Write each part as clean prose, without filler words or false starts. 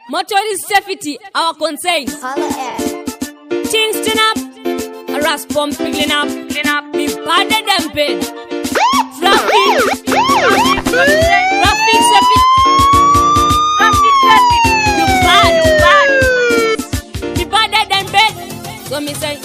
Motorist safety, our concern. Holla at Things turn up, a rasp pump clean up, be better than bed. Traffic safety, you bad, be better than bed. So me say,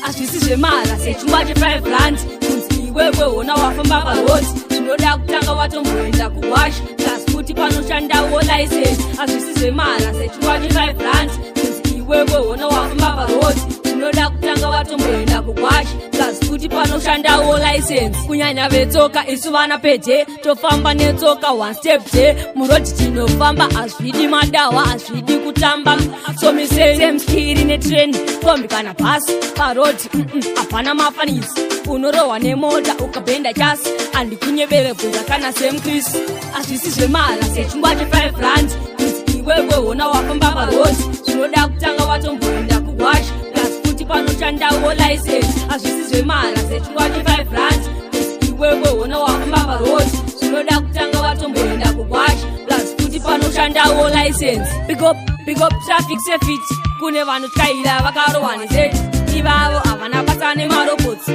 as you see mara, say you watch 5 rands, kunzi wewe ona wafamba pa road, tunoda kutanga watu mwenda kuwash, transport pano shanda wo license. As you see mara, say you watch 5 rands, kunzi wewe ona wafamba pa road, tunoda kutanga watu mwenda kuwash, transport pano shanda wo license. Kunyanya vetsoka isu vana peje, tofamba netsoka one step je, muroti tinofamba asvidi madawa asvidi kutamba. So me say same skill in a train, kombi kana pass parodi apana mafanisi. Unorowa nemota ukapenda chasi andi kunyebere kunza kana same Chris. Asisizwe mara sechingwaje 5 rands, kunzi iwewe ona wafamba parodi, tunoda kutanga watu mwenda kuwash, transport pano shanda wo license. Asisizwe mara sechingwaje 5 rands, kunzi iwewe ona wafamba parodi, tunoda kutanga watu mwenda kuwash, transport pano shanda wo license. Big up traffic safety, kune vanu tkaila vakarowane zeti, ivavo avana pasane marobotsi,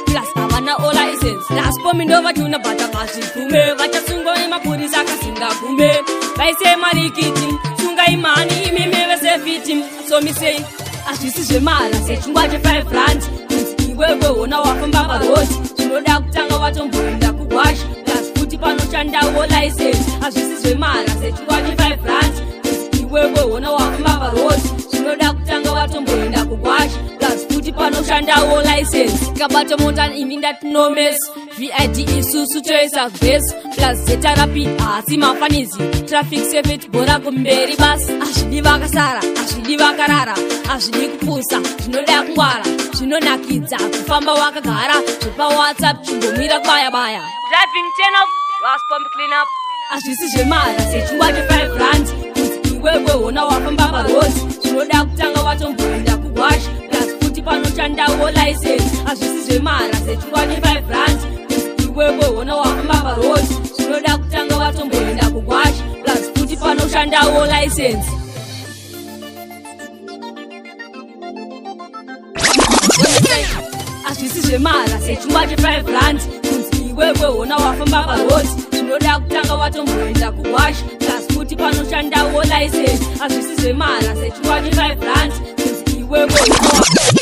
plus avana o license. Laspo mindo vachuna bata kasi kume, vachasungo ni mapurisa kasinga kume, vaise marikiti, sunga imani imimeve safety. So me say, asisizwe mara sechingwaje 5 rands, kunzi iwewe ona wafamba parodi, tunoda kutanga watu mwenda kuwash, transport pano shanda wo license. Asisizwe mara sechingwaje 5 rands, wewe ona wafamba parodi, tunoda kutanga watu mwenda kuwash, transport pano shanda wo license. Kabato mountain iminda tinomes, VID isusu choice of base, plus zetarapi asi mafanizi, traffic safety bora kumberi bas. Ashidi vakasara, ashidi vakarara, ashidi kupusa, tunoda kungwara, tunonakidza kufamba wakagara, tupa WhatsApp chingomira baya baya. Driving turn up, last pump clean up. Asisizwe mara sechingwaje 5 rands, wewe ona wafamba parodi, tunoda kutanga watu mwenda kuwash, transport pano shanda wo license. Asisizwe mara sechingwaje 5 rands, wewe ona wafamba parodi, tunoda kutanga watu mwenda kuwash, transport pano shanda wo license. Asisizwe mara sechingwaje 5 rands, kunzi wewe ona wafamba parodi, tunoda kutanga watu mwenda kuwash, transport pano shanda wo license. Asisizwe mara sechingwaje 5 rands, kunzi wewe ona